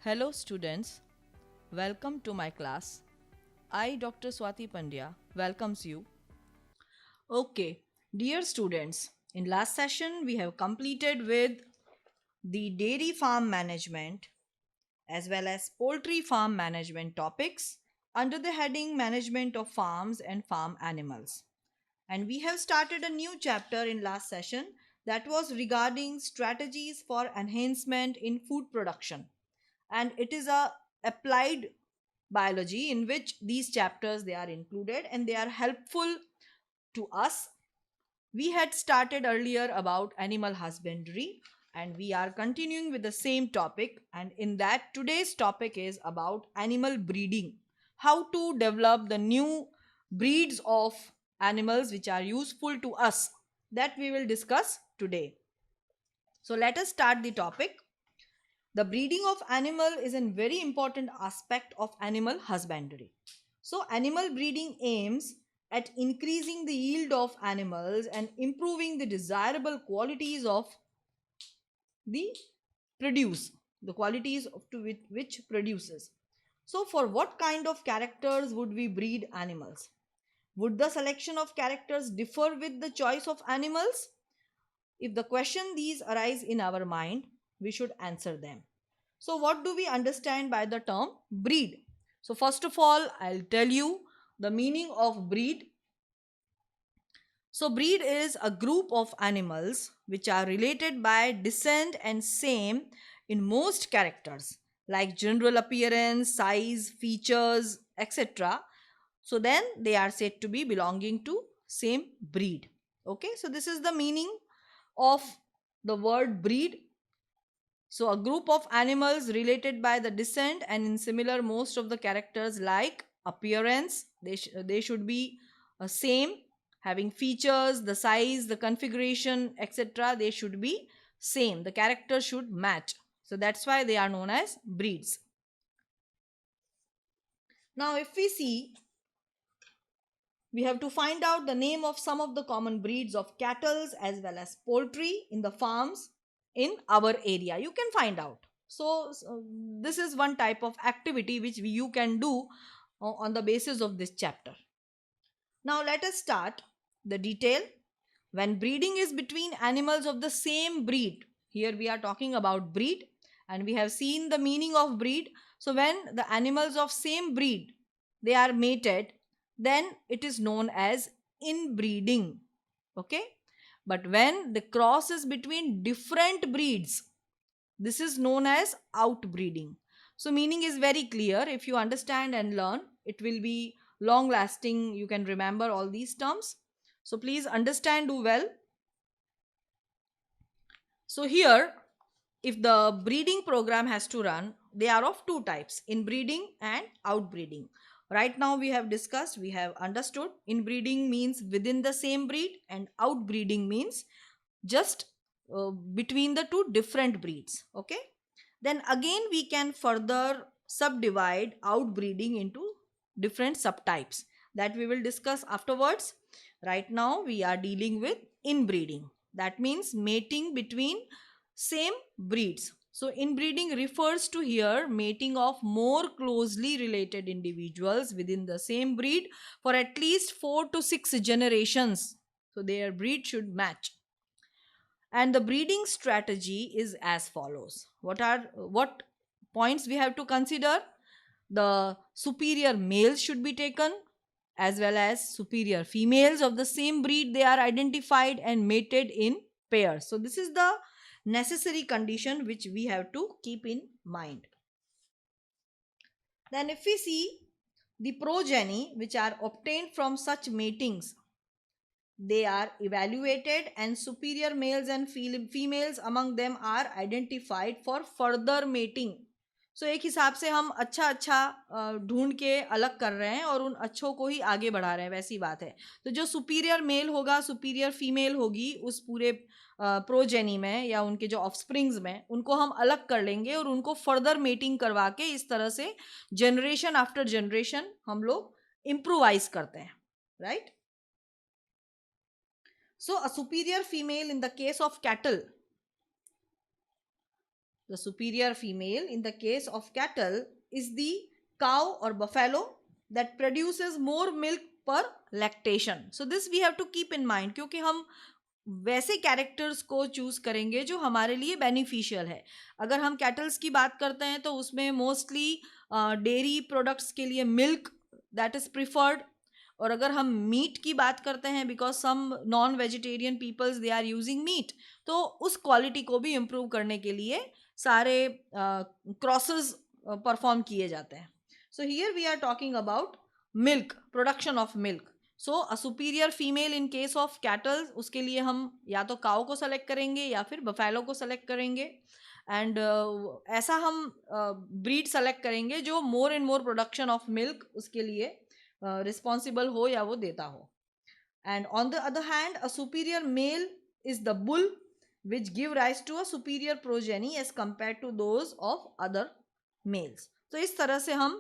Hello students, welcome to my class. I, Dr. Swati Pandya, welcomes you. Okay, dear students, in last session we have completed with the dairy farm management as well as poultry farm management topics under the heading Management of Farms and Farm Animals. And we have started a new chapter in last session that was regarding strategies for enhancement in food production, and it is a applied biology in which these chapters they are included and they are helpful to us. We had started earlier about animal husbandry and we are continuing with the same topic, and in that today's topic is about animal breeding, how to develop the new breeds of animals which are useful to us, that we will discuss today. So let us start the topic. The breeding of animal is a very important aspect of animal husbandry. So animal breeding aims at increasing the yield of animals and improving the desirable qualities of the produce, the qualities of which produces. So for what kind of characters would we breed animals? Would the selection of characters differ with the choice of animals? If the question these arise in our mind, we should answer them. So, what do we understand by the term breed? So, first of all, I'll tell you the meaning of breed. So, breed is a group of animals which are related by descent and same in most characters like general appearance, size, features, etc. So, then they are said to be belonging to same breed. Okay, so this is the meaning of the word breed. So, a group of animals related by the descent and in similar most of the characters like appearance, they should be same, having features, the size, the configuration, etc. They should be same. The character should match. So, that's why they are known as breeds. Now, if we see, we have to find out the name of some of the common breeds of cattle as well as poultry in the farms in our area. You can find out. So this is one type of activity which you can do on the basis of this chapter. Now let us start the detail. When breeding is between animals of the same breed, here we are talking about breed and we have seen the meaning of breed. So when the animals of same breed they are mated, then it is known as inbreeding. Okay, but when the cross is between different breeds, this is known as outbreeding. So meaning is very clear. If you understand and learn, it will be long lasting. You can remember all these terms. So please understand, do well. So here, if the breeding program has to run, they are of two types, inbreeding and outbreeding. Right now we have discussed, we have understood inbreeding means within the same breed and outbreeding means just between the two different breeds. Okay, then again we can further subdivide outbreeding into different subtypes that we will discuss afterwards. Right now we are dealing with inbreeding, that means mating between same breeds. So inbreeding refers to here mating of more closely related individuals within the same breed for at least 4 to 6 generations, so their breed should match. And the breeding strategy is as follows. What points we have to consider? The superior males should be taken as well as superior females of the same breed, they are identified and mated in pairs. So this is the necessary condition which we have to keep in mind. Then if we see the progeny which are obtained from such matings, they are evaluated and superior males and females among them are identified for further mating. So एक हिसाब से हम अच्छा अच्छा ढूंढ के अलग कर रहे हैं और उन अच्छों को ही आगे बढ़ा रहे हैं, वैसी बात है. तो जो सुपीरियर मेल होगा, सुपीरियर फीमेल होगी उस पूरे प्रोजेनी में या उनके जो ऑफस्प्रिंग्स में, उनको हम अलग कर लेंगे और उनको फर्दर मेटिंग करवा के इस तरह से जनरेशन आफ्टर जनरेशन हम लोग इम्प्रोवाइज करते हैं, right. So, a superior female in the case of cattle, The superior female in the case of cattle is the cow or buffalo that produces more milk per lactation. So this we have to keep in mind, क्योंकि हम वैसे characters को choose करेंगे जो हमारे लिए beneficial है. अगर हम कैटल्स की बात करते हैं तो उसमें मोस्टली डेयरी प्रोडक्ट्स के लिए मिल्क दैट इज प्रिफर्ड. और अगर हम मीट की बात करते हैं, because some non vegetarian peoples they are using meat, तो उस क्वालिटी को भी इम्प्रूव करने के लिए सारे क्रॉसेस परफॉर्म किए जाते हैं. So here we are talking about milk, production of milk. So a superior female in case of cattle, उसके लिए हम या तो काउ को सेलेक्ट करेंगे या फिर बफेलो को सेलेक्ट करेंगे. एंड ऐसा हम ब्रीड सेलेक्ट करेंगे जो more and more production of milk उसके लिए रिस्पॉन्सिबल हो या वो देता हो. And on the other hand a superior male is the bull which give rise to a superior progeny as compared to those of other males. तो इस तरह से हम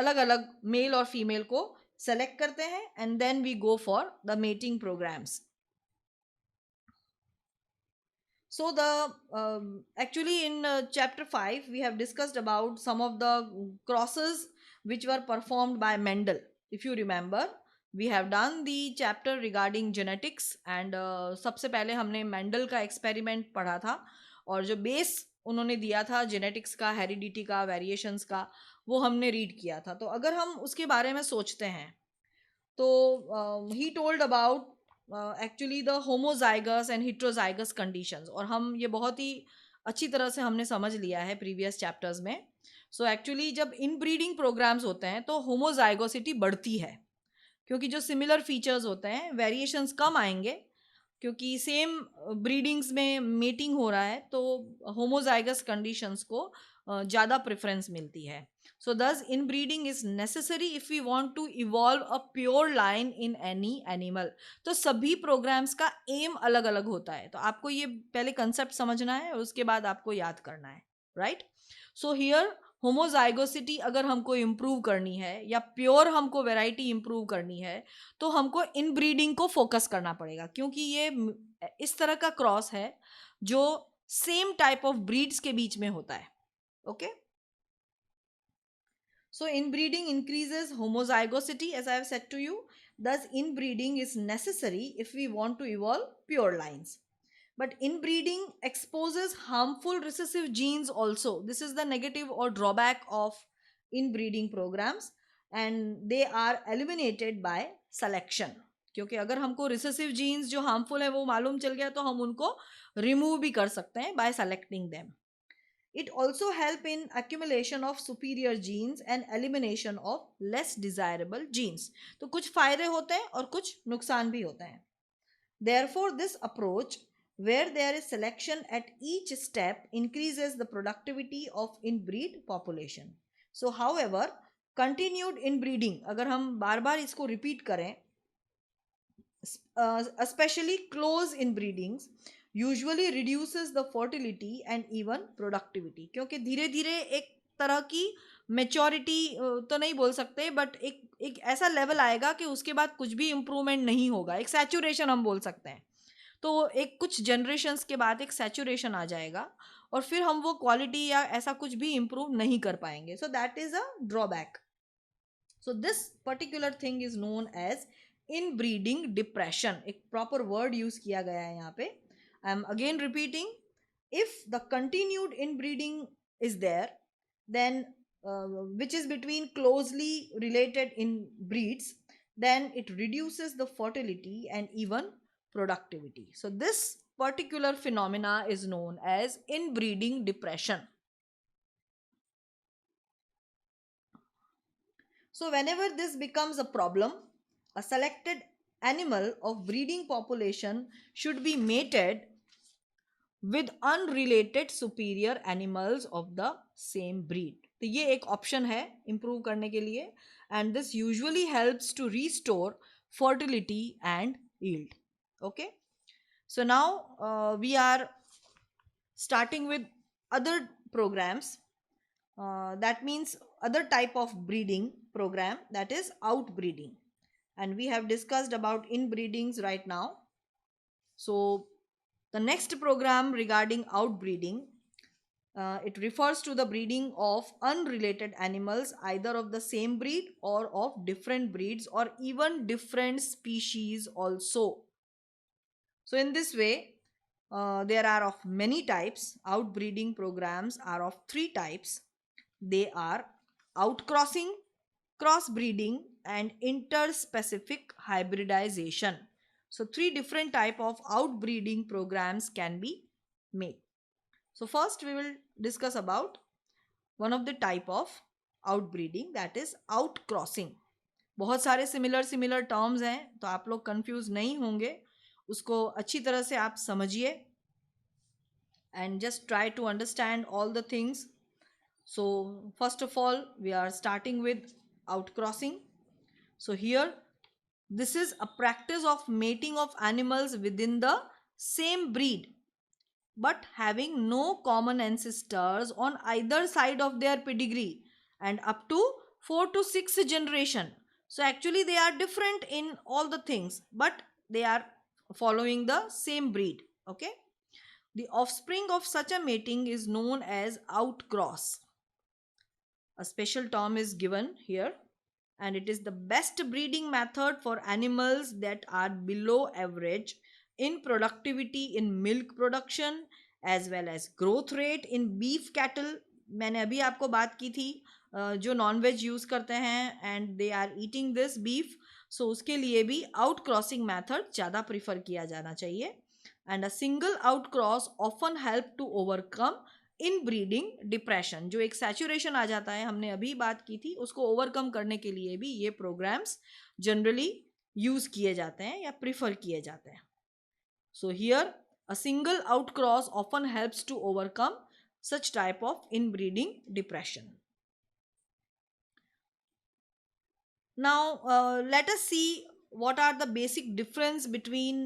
अलग अलग मेल और फीमेल को सेलेक्ट करते हैं and then we go for the mating programmes. So actually in chapter 5 we have discussed about some of the crosses which were performed by Mendel. If you remember, we have done the chapter regarding genetics and सबसे पहले हमने Mendel का experiment पढ़ा था और जो base उन्होंने दिया था जेनेटिक्स का, हेरिडिटी का, वेरिएशंस का, वो हमने रीड किया था. तो अगर हम उसके बारे में सोचते हैं तो he told about actually the homozygous and heterozygous conditions, और हम ये बहुत ही अच्छी तरह से हमने समझ लिया है प्रीवियस चैप्टर्स में. सो एक्चुअली जब इन ब्रीडिंग प्रोग्राम्स होते हैं तो होमोजाइगोसिटी बढ़ती है, क्योंकि जो सिमिलर फीचर्स होते हैं वेरिएशंस कम आएंगे, क्योंकि सेम ब्रीडिंग्स में मेटिंग हो रहा है तो होमोजाइगस कंडीशंस को ज़्यादा प्रेफरेंस मिलती है. So thus inbreeding is necessary if we want to evolve a pure line in any animal. तो सभी प्रोग्राम्स का एम अलग अलग होता है, तो आपको ये पहले कंसेप्ट समझना है और उसके बाद आपको याद करना है, राइट. सो हियर होमोजाइगोसिटी अगर हमको इम्प्रूव करनी है या प्योर हमको वेराइटी इम्प्रूव करनी है तो हमको इनब्रीडिंग को फोकस करना पड़ेगा, क्योंकि ये इस तरह का क्रॉस है जो सेम टाइप ऑफ ब्रीड्स के बीच में होता है. Okay. So inbreeding increases homozygosity, as I have said to you. Thus inbreeding is necessary if we want to evolve pure lines. But inbreeding exposes harmful recessive genes also. This is the negative or drawback of inbreeding programs, and they are eliminated by selection. क्योंकि अगर हमको recessive jeans जो harmful है वो मालूम चल गया तो हम उनको रिमूव भी कर सकते हैं by selecting them. It also help in accumulation of superior genes and elimination of less desirable genes. तो कुछ फायदे होते हैं और कुछ नुकसान भी होते हैं. Therefore, this approach, where there is selection at each step, increases the productivity of inbreed population. So, however, continued inbreeding, अगर हम बार बार इसको repeat करें, especially close inbreedings, usually reduces the fertility and even productivity. क्योंकि धीरे धीरे एक तरह की मेच्योरिटी तो नहीं बोल सकते, बट एक ऐसा लेवल आएगा कि उसके बाद कुछ भी इम्प्रूवमेंट नहीं होगा. एक सैचुरेशन हम बोल सकते हैं. तो एक कुछ जनरेशन्स के बाद एक सैचुरेशन आ जाएगा और फिर हम वो क्वालिटी या ऐसा कुछ भी इम्प्रूव नहीं कर पाएंगे. So that is a drawback. So this particular thing is known as inbreeding depression. एक प्रॉपर वर्ड यूज किया गया है यहाँ पे. I am again repeating, if the continued inbreeding is there, then which is between closely related in breeds, then it reduces the fertility and even productivity. So this particular phenomena is known as inbreeding depression. So whenever this becomes a problem, a selected animal of breeding population should be mated with unrelated superior animals of the same breed. तो ये एक option है improve करने के लिए, and this usually helps to restore fertility and yield. Okay, so now we are starting with other programs. That means other type of breeding program, that is outbreeding, and we have discussed about inbreedings right now. So the next program regarding outbreeding It refers to the breeding of unrelated animals, either of the same breed or of different breeds or even different species also. So in this way, there are of many types. Outbreeding programs are of three types. They are outcrossing, crossbreeding, and interspecific hybridization. So three different type of outbreeding programs can be made. So first we will discuss about one of the type of outbreeding, that is outcrossing. बहुत सारे similar terms हैं, तो आप लोग confuse नहीं होंगे, उसको अच्छी तरह से आप समझिए and just try to understand all the things. So first of all, we are starting with outcrossing. So here, this is a practice of mating of animals within the same breed but having no common ancestors on either side of their pedigree and up to 4 to 6 generation. So actually they are different in all the things, but they are following the same breed. Okay, the offspring of such a mating is known as outcross. A special term is given here, and it is the best breeding method for animals that are below average in productivity in milk production as well as growth rate in beef cattle. मैंने अभी आपको बात की थी, जो non veg use करते हैं and they are eating this beef, so उसके लिए भी आउट क्रॉसिंग मैथड ज़्यादा प्रिफर किया जाना चाहिए. And a single out cross often help to overcome inbreeding depression. जो एक सैचुरेशन आ जाता है, हमने अभी बात की थी, उसको ओवरकम करने के लिए भी ये प्रोग्राम्स जनरली यूज किए जाते हैं या प्रिफर किए जाते हैं. So here a single out cross often helps to overcome such type of inbreeding depression. Now let us see what are the basic difference between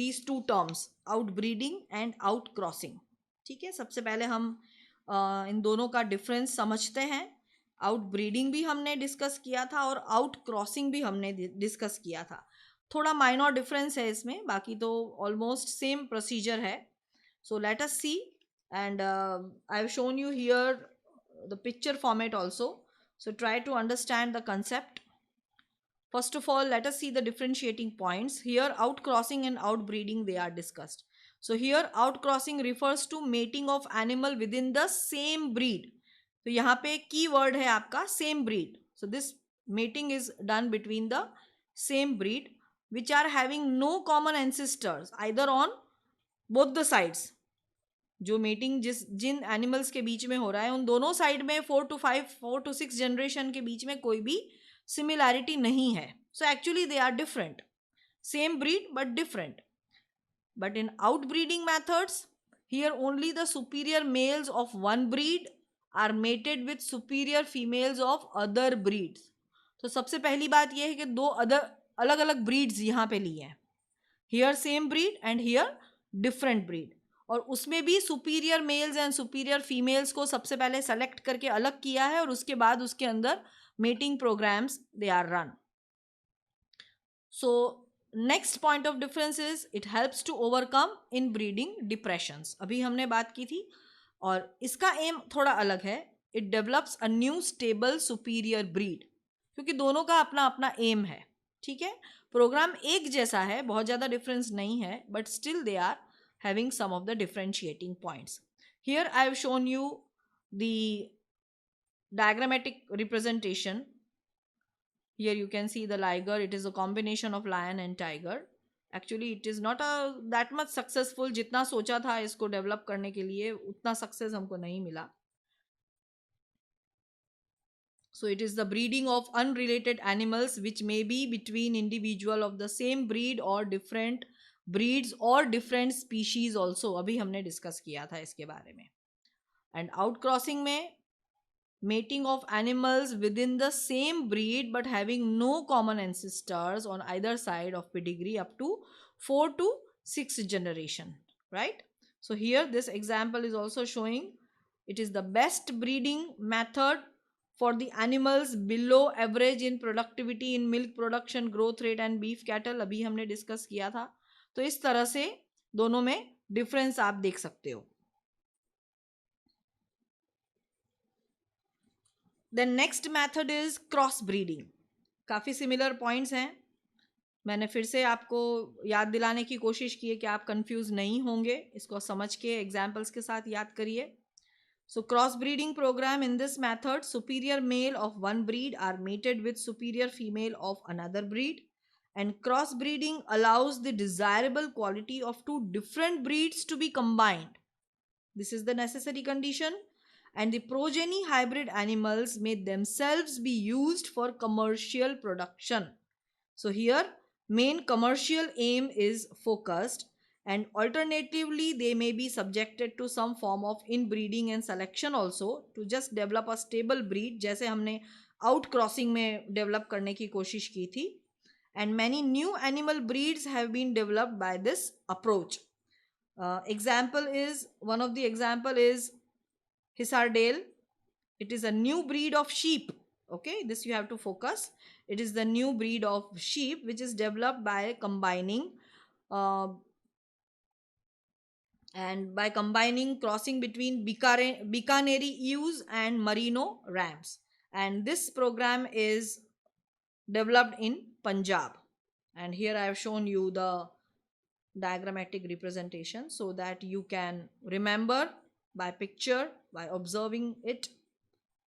these two terms, outbreeding and outcrossing. ठीक है, सबसे पहले हम इन दोनों का difference समझते हैं. Outbreeding भी हमने डिस्कस किया था और आउट क्रॉसिंग भी हमने डिस्कस किया था. थोड़ा माइनर डिफरेंस है इसमें, बाकी तो ऑलमोस्ट सेम प्रोसीजर है. So let us see, and I have shown you here the picture format also. So try to understand the concept. First of all, let us see the differentiating points. Here, outcrossing and outbreeding, they are discussed. So here, outcrossing refers to mating of animal within the same breed. तो यहाँ पे key word है आपका same breed. So this mating is done between the same breed which are having no common ancestors either on both the sides. जो mating जिन animals के बीच में हो रहा है, उन दोनों साइड में 4 to 6 जनरेशन के बीच में कोई भी सिमिलैरिटी नहीं है. So actually they are different, same breed but different. But in outbreeding methods, here only the superior males of one breed are mated with superior females of other breeds. तो सबसे पहली बात यह है कि दो अलग अलग ब्रीड्स यहाँ पे ली हैं. Here same breed and here different breed, और उसमें भी superior mails and superior females को सबसे पहले सेलेक्ट करके अलग किया है और उसके बाद उसके अंदर mating programs they are run. So next point of difference is it helps to overcome inbreeding depressions. अभी हमने बात की थी और इसका एम थोड़ा अलग है. It develops a new stable superior breed, क्योंकि दोनों का अपना अपना एम है. ठीक है, प्रोग्राम एक जैसा है, बहुत ज़्यादा डिफरेंस नहीं है, but still they are having some of the differentiating points. Here I have shown you the diagrammatic representation. Here you can see the liger. It is a combination of lion and tiger. Actually it is not a that much successful. जितना सोचा था इसको develop करने के लिए उतना success हमको नहीं मिला. So it is the breeding of unrelated animals which may be between individual of the same breed or different breeds or different species also. अभी हमने डिस्कस किया था इसके बारे में. And outcrossing में mating of animals within the same breed but having no common ancestors on either side of pedigree up to 4 to 6 generation, right? So here this example is also showing it is the best breeding method for the animals below average in productivity in milk production, growth rate and beef cattle. अभी हमने discuss किया था. तो इस तरह से दोनों में डिफरेंस आप देख सकते हो. Then next method is cross breeding. काफ़ी सिमिलर पॉइंट्स हैं. मैंने फिर से आपको याद दिलाने की कोशिश की है कि आप कंफ्यूज नहीं होंगे. इसको समझ के एग्जाम्पल्स के साथ याद करिए. So crossbreeding program, in this method, superior male of one breed are mated with superior female of another breed, and crossbreeding allows the desirable quality of two different breeds to be combined. This is the necessary condition, and the progeny hybrid animals may themselves be used for commercial production. So here main commercial aim is focused, and alternatively they may be subjected to some form of inbreeding and selection also to just develop a stable breed, जैसे हमने outcrossing में develop करने की कोशिश की थी. And many new animal breeds have been developed by this approach. One of the example is Hisardale. It is a new breed of sheep. Okay, this you have to focus. It is the new breed of sheep which is developed by combining uh, crossing between Bikaneri ewes and Merino rams. And this program is developed in Punjab. And here I have shown you the diagrammatic representation so that you can remember by picture, by observing it.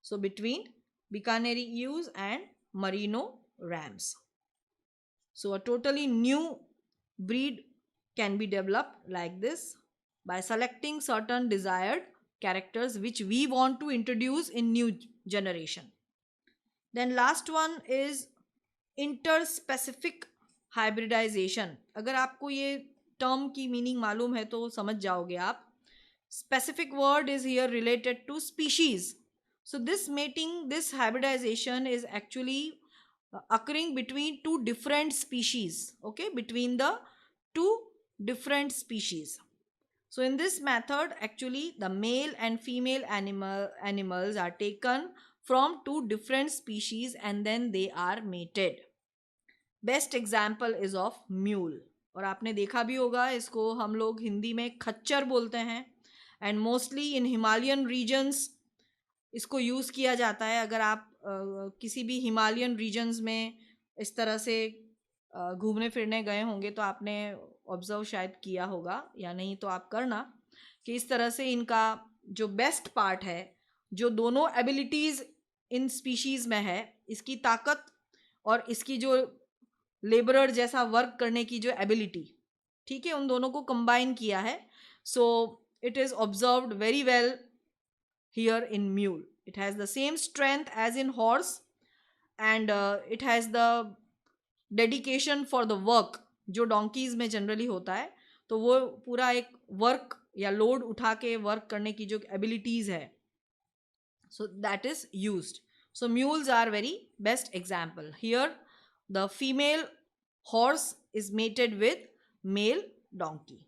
So between Bikaneri ewes and Merino rams. So a totally new breed can be developed like this by selecting certain desired characters which we want to introduce in new generation. Then last one is interspecific hybridization. अगर आपको ये term की meaning मालूम है तो समझ जाओगे आप. Specific word is here related to species. So this mating, this hybridization is actually occurring between two different species. Okay, between the two different species. So in this method, actually the male and female animals are taken from two different species and then they are mated. Best example is of mule. और आपने देखा भी होगा, इसको हम लोग हिंदी में खच्चर बोलते हैं. And mostly in Himalayan regions इसको यूज़ किया जाता है. अगर आप किसी भी हिमालयन रीजन्स में इस तरह से घूमने फिरने गए होंगे तो आपने ऑब्जर्व शायद किया होगा, या नहीं तो आप करना, कि इस तरह से इनका जो बेस्ट पार्ट है, जो दोनों एबिलिटीज़ इन स्पीशीज़ में है, इसकी ताकत और इसकी जो लेबरर जैसा वर्क करने की जो एबिलिटी, ठीक है, उन दोनों को कंबाइन किया है. सो it is observed very well here in mule. It has the same strength as in horse, and it has the dedication for the work जो donkeys में generally होता है. तो वो पूरा एक work या load उठा के work करने की जो abilities है, so that is used. So mules are very best example. Here the female horse is mated with male donkey.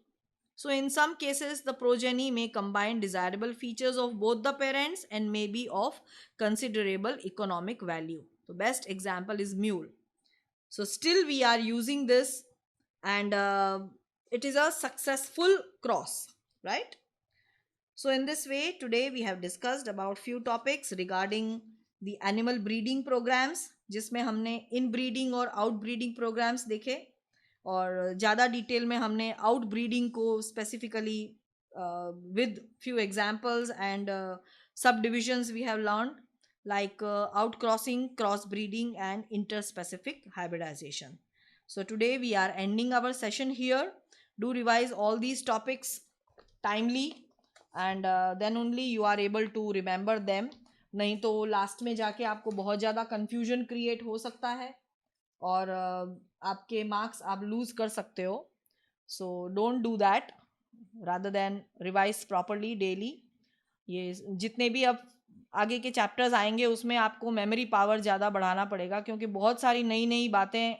So in some cases, the progeny may combine desirable features of both the parents and may be of considerable economic value. The best example is mule. So still we are using this, and it is a successful cross, right? So in this way, today we have discussed about few topics regarding the animal breeding programs, जिसमें हमने inbreeding और outbreeding programs देखे, और ज़्यादा detail में हमने outbreeding को specifically with few examples and subdivisions we have learn, like out crossing, cross breeding and interspecific hybridization. So today we are ending our session here. Do revise all these topics timely, and then only you are able to remember them. नहीं तो last में जाके आपको बहुत ज़्यादा confusion create हो सकता है और आपके मार्क्स आप लूज कर सकते हो. So don't do that, rather than revise properly daily. ये जितने भी अब आगे के चैप्टर्स आएंगे उसमें आपको मेमोरी पावर ज़्यादा बढ़ाना पड़ेगा, क्योंकि बहुत सारी नई नई बातें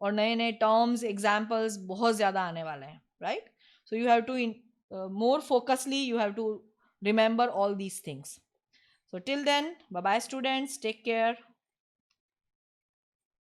और नए नए टर्म्स, एग्जाम्पल्स बहुत ज़्यादा आने वाले हैं, right? So you have to more focusly, you have to remember all these things. So till then, bye bye students, take care.